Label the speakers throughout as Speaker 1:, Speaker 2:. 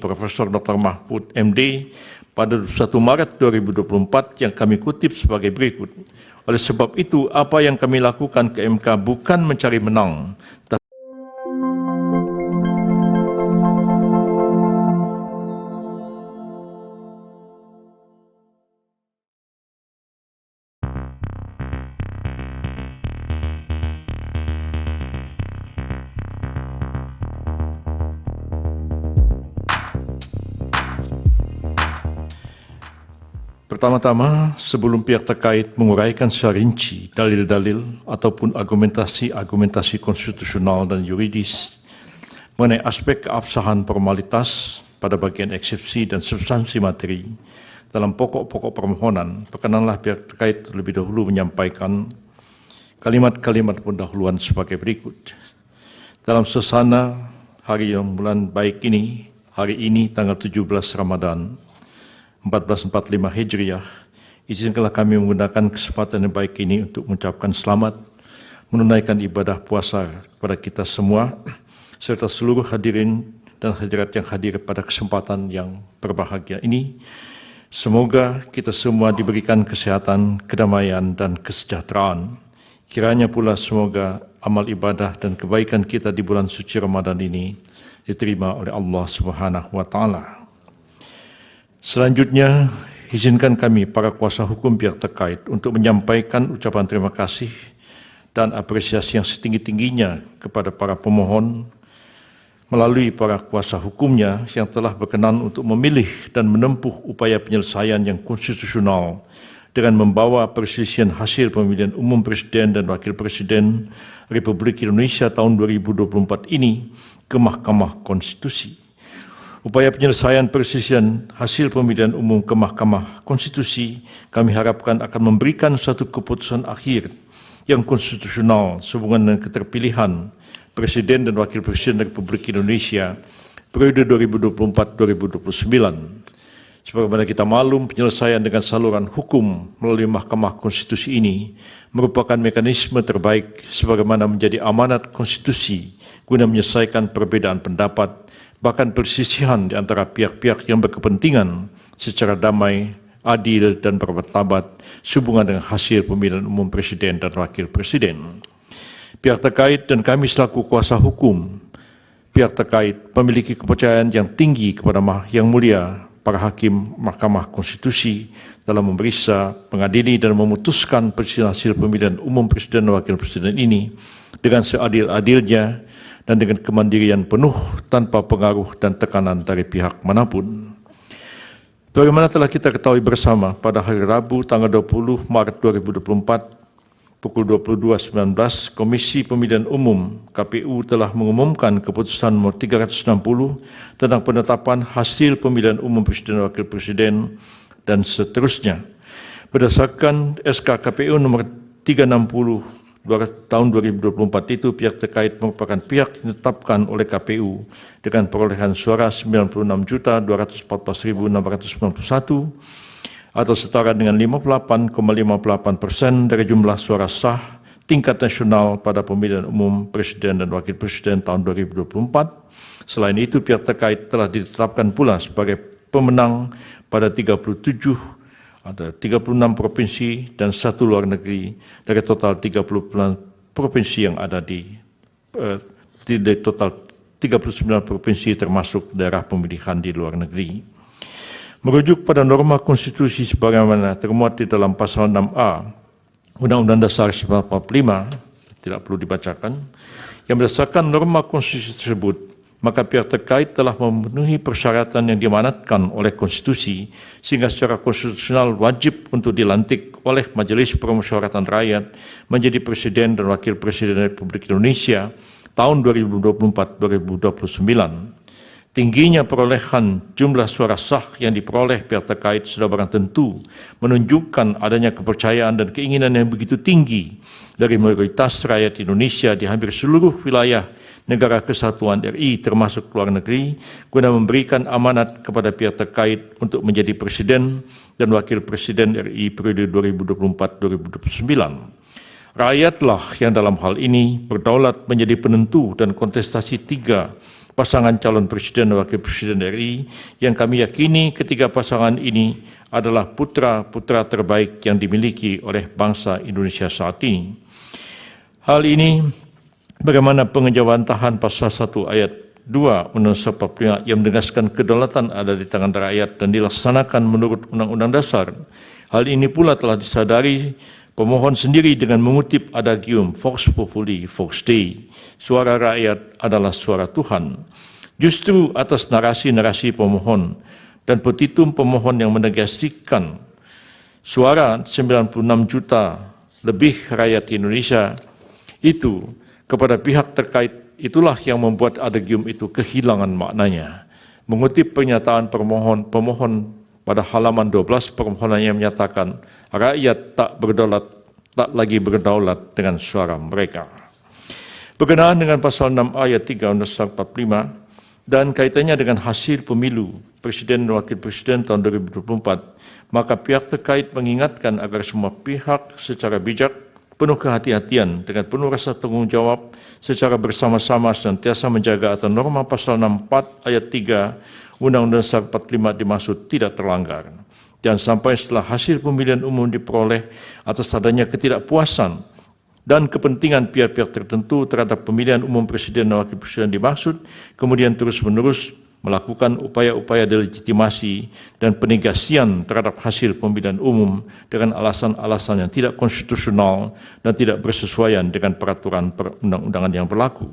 Speaker 1: Profesor Dr. Mahfud MD pada 21 Maret 2024 yang kami kutip sebagai berikut. Oleh sebab itu, apa yang kami lakukan ke MK bukan mencari menang, pertama-tama, sebelum pihak terkait menguraikan secara rinci dalil-dalil ataupun argumentasi konstitusional dan yuridis mengenai aspek keabsahan formalitas pada bagian eksepsi dan substansi materi dalam pokok-pokok permohonan, perkenanlah pihak terkait terlebih dahulu menyampaikan kalimat-kalimat pendahuluan sebagai berikut. Dalam suasana hari yang bulan baik ini, hari ini tanggal 17 Ramadan 1445 Hijriah, izinkanlah kami menggunakan kesempatan yang baik ini untuk mengucapkan selamat menunaikan ibadah puasa kepada kita semua serta seluruh hadirin dan hadirat yang hadir pada kesempatan yang berbahagia ini. Semoga kita semua diberikan kesehatan, kedamaian, dan kesejahteraan. Kiranya pula semoga amal ibadah dan kebaikan kita di bulan suci Ramadan ini diterima oleh Allah Subhanahu wa Ta'ala. Selanjutnya, izinkan kami para kuasa hukum pihak terkait untuk menyampaikan ucapan terima kasih dan apresiasi yang setinggi-tingginya kepada para pemohon melalui para kuasa hukumnya yang telah berkenan untuk memilih dan menempuh upaya penyelesaian yang konstitusional dengan membawa perselisihan hasil pemilihan umum Presiden dan Wakil Presiden Republik Indonesia tahun 2024 ini ke Mahkamah Konstitusi. Upaya penyelesaian perselisihan hasil pemilihan umum ke Mahkamah Konstitusi kami harapkan akan memberikan suatu keputusan akhir yang konstitusional sehubungan dengan keterpilihan Presiden dan Wakil Presiden Republik Indonesia periode 2024-2029. Sebagaimana kita maklum, penyelesaian dengan saluran hukum melalui Mahkamah Konstitusi ini merupakan mekanisme terbaik sebagaimana menjadi amanat konstitusi guna menyelesaikan perbedaan pendapat bahkan perselisihan di antara pihak-pihak yang berkepentingan secara damai, adil, dan bermartabat sehubungan dengan hasil pemilihan umum Presiden dan Wakil Presiden. Pihak terkait dan kami selaku kuasa hukum pihak terkait memiliki kepercayaan yang tinggi kepada Yang Mulia para Hakim Mahkamah Konstitusi dalam memeriksa, mengadili, dan memutuskan perselisihan hasil pemilihan umum Presiden dan Wakil Presiden ini dengan seadil-adilnya dan dengan kemandirian penuh tanpa pengaruh dan tekanan dari pihak manapun. Bagaimana telah kita ketahui bersama, pada hari Rabu tanggal 20 Maret 2024 pukul 22.19, Komisi Pemilihan Umum KPU telah mengumumkan keputusan nomor 360 tentang penetapan hasil pemilihan umum Presiden dan Wakil Presiden dan seterusnya. Berdasarkan SK KPU nomor 360 tahun 2024 itu, pihak terkait merupakan pihak yang ditetapkan oleh KPU dengan perolehan suara 96.214.691 atau setara dengan 58,58% dari jumlah suara sah tingkat nasional pada pemilihan umum Presiden dan Wakil Presiden tahun 2024. Selain itu, pihak terkait telah ditetapkan pula sebagai pemenang pada 37 ada 36 provinsi dan 1 luar negeri dari total 30 provinsi yang ada di total 39 provinsi termasuk daerah pemilihan di luar negeri. Merujuk pada norma konstitusi sebagaimana termuat di dalam pasal 6A Undang-Undang Dasar 1945, tidak perlu dibacakan, yang berdasarkan norma konstitusi tersebut, maka pihak terkait telah memenuhi persyaratan yang diamanatkan oleh konstitusi sehingga secara konstitusional wajib untuk dilantik oleh Majelis Permusyawaratan Rakyat menjadi Presiden dan Wakil Presiden Republik Indonesia tahun 2024-2029. Tingginya perolehan jumlah suara sah yang diperoleh pihak terkait sudah barang tentu menunjukkan adanya kepercayaan dan keinginan yang begitu tinggi dari mayoritas rakyat Indonesia di hampir seluruh wilayah negara kesatuan RI termasuk luar negeri guna memberikan amanat kepada pihak terkait untuk menjadi Presiden dan Wakil Presiden RI periode 2024-2029. Rakyatlah yang dalam hal ini berdaulat menjadi penentu dan kontestasi 3 pasangan calon presiden dan wakil presiden RI yang kami yakini ketiga pasangan ini adalah putra-putra terbaik yang dimiliki oleh bangsa Indonesia saat ini. Hal ini bagaimana pengejawantahan pasal 1 ayat 2 Undang-Undang 45 yang menegaskan kedaulatan ada di tangan rakyat dan dilaksanakan menurut Undang-Undang Dasar. Hal ini pula telah disadari pemohon sendiri dengan mengutip adagium Vox Populi, Vox Dei, suara rakyat adalah suara Tuhan. Justru atas narasi-narasi pemohon dan petitum pemohon yang menegasikan suara 96 juta lebih rakyat Indonesia itu kepada pihak terkait, itulah yang membuat adagium itu kehilangan maknanya. Mengutip pernyataan pemohon pada halaman 12 permohonan yang menyatakan rakyat tak lagi berdaulat dengan suara mereka. Berkenaan dengan pasal 6 ayat 3 Undang-Undang 45 dan kaitannya dengan hasil pemilu Presiden dan Wakil Presiden tahun 2024, maka pihak terkait mengingatkan agar semua pihak secara bijak, penuh kehati-hatian dengan penuh rasa tanggung jawab secara bersama-sama senantiasa menjaga agar norma pasal 64 ayat 3 Undang-Undang 45 dimaksud tidak terlanggar. Dan sampai setelah hasil pemilihan umum diperoleh atas adanya ketidakpuasan dan kepentingan pihak-pihak tertentu terhadap pemilihan umum presiden dan wakil presiden dimaksud, kemudian terus-menerus melakukan upaya-upaya delegitimasi dan penegasian terhadap hasil pemilihan umum dengan alasan-alasan yang tidak konstitusional dan tidak bersesuaian dengan peraturan perundang-undangan yang berlaku.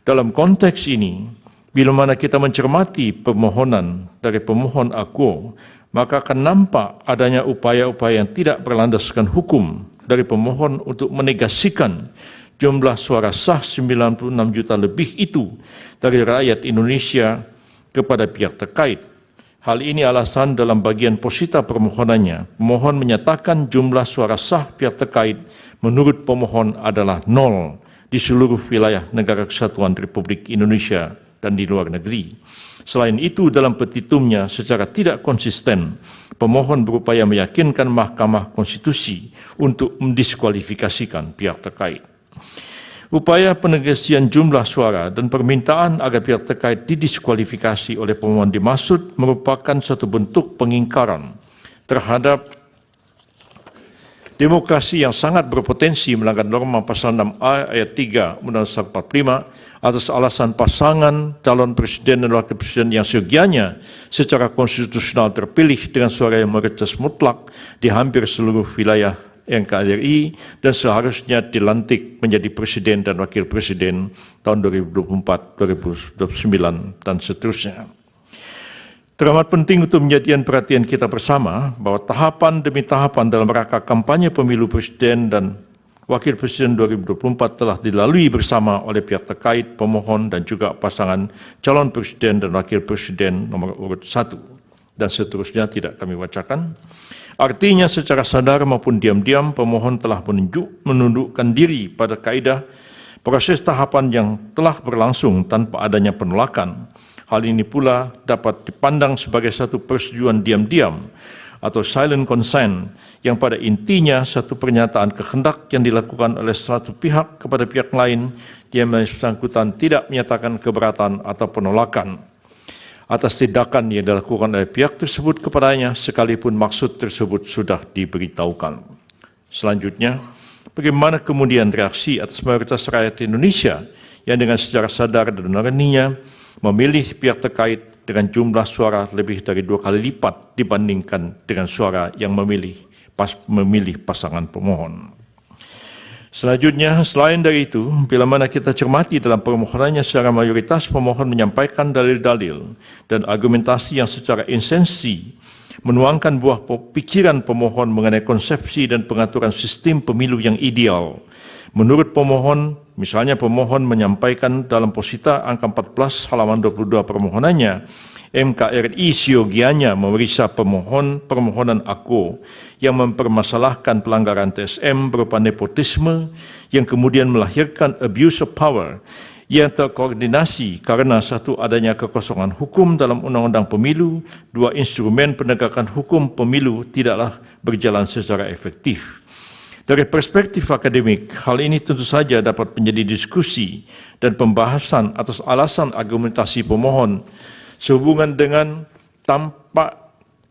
Speaker 1: Dalam konteks ini, bila mana kita mencermati permohonan dari pemohon akuo, maka akan nampak adanya upaya-upaya yang tidak berlandaskan hukum dari pemohon untuk menegasikan jumlah suara sah 96 juta lebih itu dari rakyat Indonesia kepada pihak terkait. Hal ini alasan dalam bagian posita permohonannya, pemohon menyatakan jumlah suara sah pihak terkait menurut pemohon adalah 0 di seluruh wilayah Negara Kesatuan Republik Indonesia dan di luar negeri. Selain itu, dalam petitumnya secara tidak konsisten, pemohon berupaya meyakinkan Mahkamah Konstitusi untuk mendiskualifikasikan pihak terkait. Upaya penegasian jumlah suara dan permintaan agar pihak terkait didiskualifikasi oleh pemohon dimaksud merupakan suatu bentuk pengingkaran terhadap demokrasi yang sangat berpotensi melanggar norma pasal 6A ayat 3 Undang-Undang 45 atas alasan pasangan calon presiden dan wakil presiden yang seyogianya secara konstitusional terpilih dengan suara yang mayoritas mutlak di hampir seluruh wilayah NKRI dan seharusnya dilantik menjadi presiden dan wakil presiden tahun 2024, 2029 dan seterusnya. Teramat penting untuk menjadikan perhatian kita bersama bahwa tahapan demi tahapan dalam rangka kampanye pemilu presiden dan wakil presiden 2024 telah dilalui bersama oleh pihak terkait, pemohon dan juga pasangan calon presiden dan wakil presiden nomor urut 1 dan seterusnya tidak kami bacakan. Artinya secara sadar maupun diam-diam pemohon telah menundukkan diri pada kaedah proses tahapan yang telah berlangsung tanpa adanya penolakan. Hal ini pula dapat dipandang sebagai satu persetujuan diam-diam atau silent consent yang pada intinya satu pernyataan kehendak yang dilakukan oleh satu pihak kepada pihak lain yang bersangkutan tidak menyatakan keberatan atau penolakan atas tindakan yang dilakukan oleh pihak tersebut kepadanya sekalipun maksud tersebut sudah diberitahukan. Selanjutnya, bagaimana kemudian reaksi atas mayoritas rakyat Indonesia yang dengan secara sadar dan murninya memilih pihak terkait dengan jumlah suara lebih dari 2 kali lipat dibandingkan dengan suara yang memilih pasangan pemohon. Selanjutnya, selain dari itu, bila mana kita cermati dalam permohonannya secara mayoritas pemohon menyampaikan dalil-dalil dan argumentasi yang secara esensi menuangkan buah pikiran pemohon mengenai konsepsi dan pengaturan sistem pemilu yang ideal. Menurut pemohon, misalnya pemohon menyampaikan dalam posita angka 14 halaman 22 permohonannya, MKRI siogianya memeriksa permohonan akuo yang mempermasalahkan pelanggaran TSM berupa nepotisme yang kemudian melahirkan abuse of power yang terkoordinasi karena satu adanya kekosongan hukum dalam undang-undang pemilu, dua instrumen penegakan hukum pemilu tidaklah berjalan secara efektif. Dari perspektif akademik, hal ini tentu saja dapat menjadi diskusi dan pembahasan atas alasan argumentasi pemohon sehubungan dengan tampak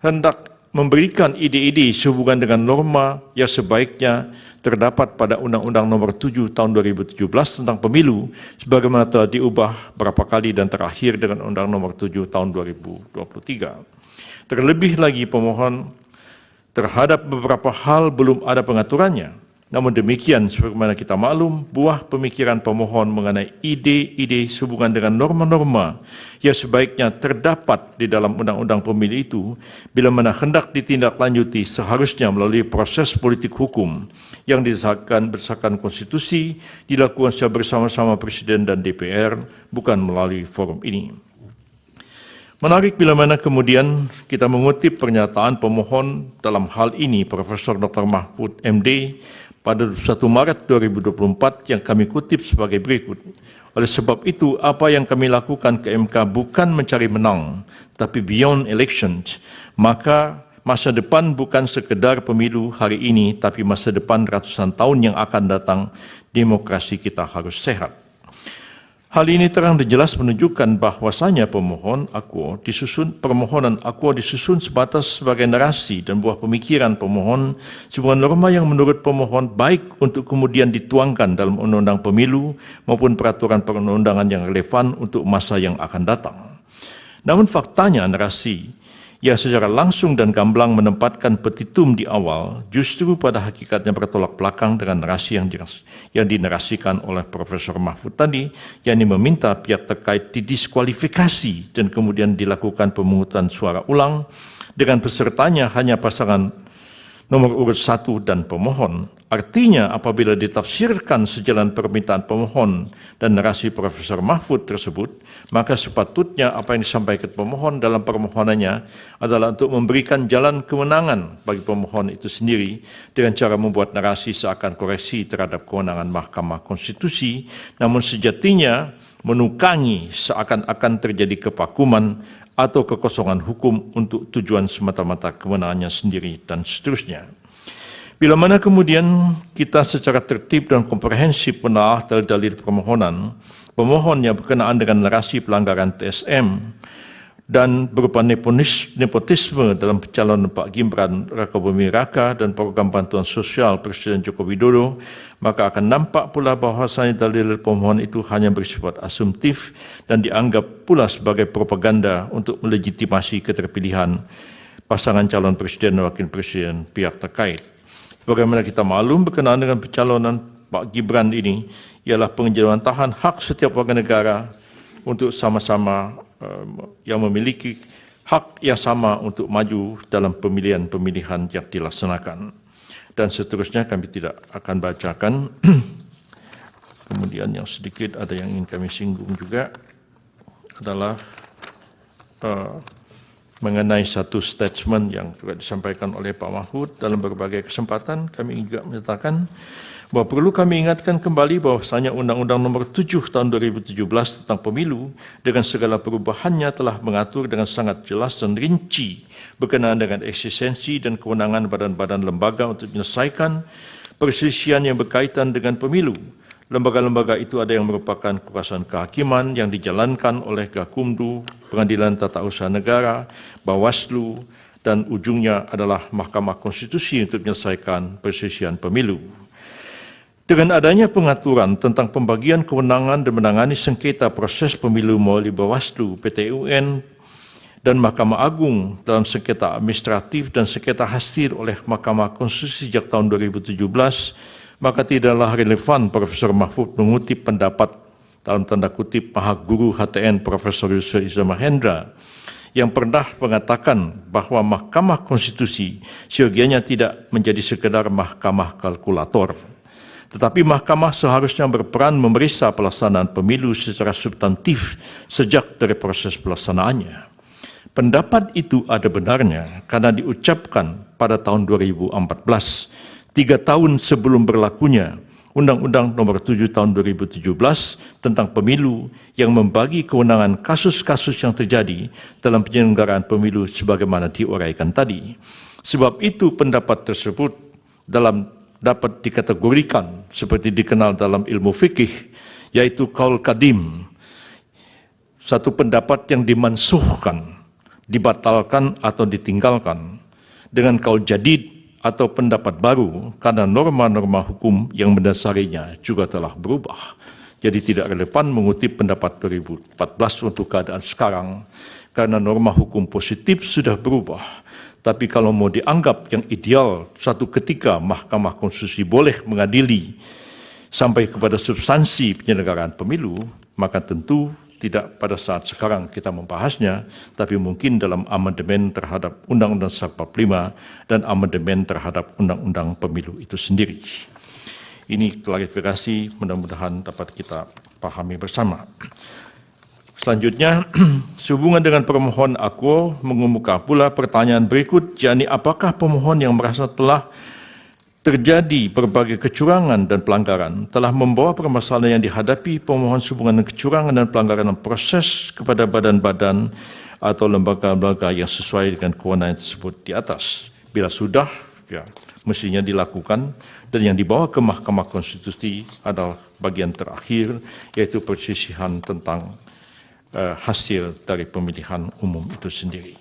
Speaker 1: hendak memberikan ide-ide sehubungan dengan norma yang sebaiknya terdapat pada Undang-Undang Nomor 7 Tahun 2017 tentang Pemilu sebagaimana telah diubah berapa kali dan terakhir dengan Undang Nomor 7 Tahun 2023. Terlebih lagi pemohon terhadap beberapa hal belum ada pengaturannya. Namun demikian, sebagaimana kita maklum, buah pemikiran pemohon mengenai ide-ide sehubungan dengan norma-norma yang sebaiknya terdapat di dalam Undang-Undang Pemilu itu, bila mana hendak ditindaklanjuti seharusnya melalui proses politik hukum yang berdasarkan konstitusi, dilakukan secara bersama-sama Presiden dan DPR, bukan melalui forum ini. Menarik bila mana kemudian kita mengutip pernyataan pemohon dalam hal ini Profesor Dr. Mahfud MD pada 1 Maret 2024 yang kami kutip sebagai berikut. Oleh sebab itu, apa yang kami lakukan ke MK bukan mencari menang, tapi beyond elections, maka masa depan bukan sekedar pemilu hari ini, tapi masa depan ratusan tahun yang akan datang, demokrasi kita harus sehat. Hal ini terang dan jelas menunjukkan bahwasanya permohonan akuo disusun sebatas sebagai narasi dan buah pemikiran pemohon sebuah norma yang menurut pemohon baik untuk kemudian dituangkan dalam undang-undang pemilu maupun peraturan perundang-undangan yang relevan untuk masa yang akan datang. Namun faktanya narasi yang secara langsung dan gamblang menempatkan petitum di awal justru pada hakikatnya bertolak belakang dengan narasi yang dinarasikan oleh Profesor Mahfud tadi, yakni meminta pihak terkait didiskualifikasi dan kemudian dilakukan pemungutan suara ulang dengan pesertanya hanya pasangan nomor urut 1 dan pemohon. Artinya apabila ditafsirkan sejalan permintaan pemohon dan narasi Profesor Mahfud tersebut, maka sepatutnya apa yang disampaikan pemohon dalam permohonannya adalah untuk memberikan jalan kemenangan bagi pemohon itu sendiri dengan cara membuat narasi seakan koreksi terhadap kewenangan Mahkamah Konstitusi, namun sejatinya menukangi seakan-akan terjadi kevakuman atau kekosongan hukum untuk tujuan semata-mata kewenangannya sendiri dan seterusnya. Bila mana kemudian kita secara tertib dan komprehensif menelaah dalil-dalil permohonan, pemohon yang berkenaan dengan narasi pelanggaran TSM dan berupa nepotisme dalam pencalonan Pak Gibran Rakabuming Raka dan program bantuan sosial Presiden Joko Widodo, maka akan nampak pula bahwasanya dalil pemohon itu hanya bersifat asumtif dan dianggap pula sebagai propaganda untuk melegitimasi keterpilihan pasangan calon presiden dan wakil presiden pihak terkait. Bagaimana kita maklum berkenaan dengan pencalonan Pak Gibran ini ialah penjawatan hak setiap warga negara untuk sama-sama yang memiliki hak yang sama untuk maju dalam pemilihan-pemilihan yang dilaksanakan. Dan seterusnya kami tidak akan bacakan. Kemudian yang sedikit ada yang ingin kami singgung juga adalah mengenai satu statement yang juga disampaikan oleh Pak Mahfud dalam berbagai kesempatan. Kami juga menyatakan bahwa perlu kami ingatkan kembali bahwasanya Undang-Undang Nomor 7 Tahun 2017 tentang Pemilu dengan segala perubahannya telah mengatur dengan sangat jelas dan rinci berkenaan dengan eksistensi dan kewenangan badan-badan lembaga untuk menyelesaikan perselisihan yang berkaitan dengan pemilu. Lembaga-lembaga itu ada yang merupakan kekuasaan kehakiman yang dijalankan oleh Gakumdu, Pengadilan Tata Usaha Negara, Bawaslu, dan ujungnya adalah Mahkamah Konstitusi untuk menyelesaikan perselisihan pemilu. Dengan adanya pengaturan tentang pembagian kewenangan dan menangani sengketa proses pemilu melalui Bawaslu, PT UN, dan Mahkamah Agung dalam sengketa administratif dan sengketa hasil oleh Mahkamah Konstitusi sejak tahun 2017, maka tidaklah relevan Profesor Mahfud mengutip pendapat dalam tanda kutip Maha Guru HTN Profesor Yusril Iza Mahendra yang pernah mengatakan bahwa Mahkamah Konstitusi seyogianya tidak menjadi sekedar mahkamah kalkulator, tetapi mahkamah seharusnya berperan memeriksa pelaksanaan pemilu secara substantif sejak dari proses pelaksanaannya. Pendapat itu ada benarnya karena diucapkan pada tahun 2014, 3 tahun sebelum berlakunya Undang-Undang Nomor 7 Tahun 2017 tentang Pemilu yang membagi kewenangan kasus-kasus yang terjadi dalam penyelenggaraan pemilu sebagaimana diuraikan tadi. Sebab itu pendapat tersebut dalam dapat dikategorikan seperti dikenal dalam ilmu fikih, yaitu qaul qadim, satu pendapat yang dimansuhkan, dibatalkan atau ditinggalkan, dengan qaul jadid atau pendapat baru karena norma-norma hukum yang mendasarinya juga telah berubah. Jadi tidak relevan mengutip pendapat 2014 untuk keadaan sekarang karena norma hukum positif sudah berubah. Tapi kalau mau dianggap yang ideal, suatu ketika Mahkamah Konstitusi boleh mengadili sampai kepada substansi penyelenggaraan pemilu, maka tentu tidak pada saat sekarang kita membahasnya, tapi mungkin dalam amandemen terhadap Undang-Undang 45 dan amandemen terhadap Undang-Undang Pemilu itu sendiri. Ini klarifikasi, mudah-mudahan dapat kita pahami bersama. Selanjutnya, sehubungan dengan permohon akuo mengemuka pula pertanyaan berikut, yakni apakah pemohon yang merasa telah terjadi berbagai kecurangan dan pelanggaran telah membawa permasalahan yang dihadapi pemohon sehubungan dengan kecurangan dan pelanggaran dalam proses kepada badan-badan atau lembaga-lembaga yang sesuai dengan kewenangan tersebut di atas. Bila sudah, ya, mestinya dilakukan, dan yang dibawa ke Mahkamah Konstitusi adalah bagian terakhir, yaitu persisihan tentang hasil dari pemilihan umum itu sendiri.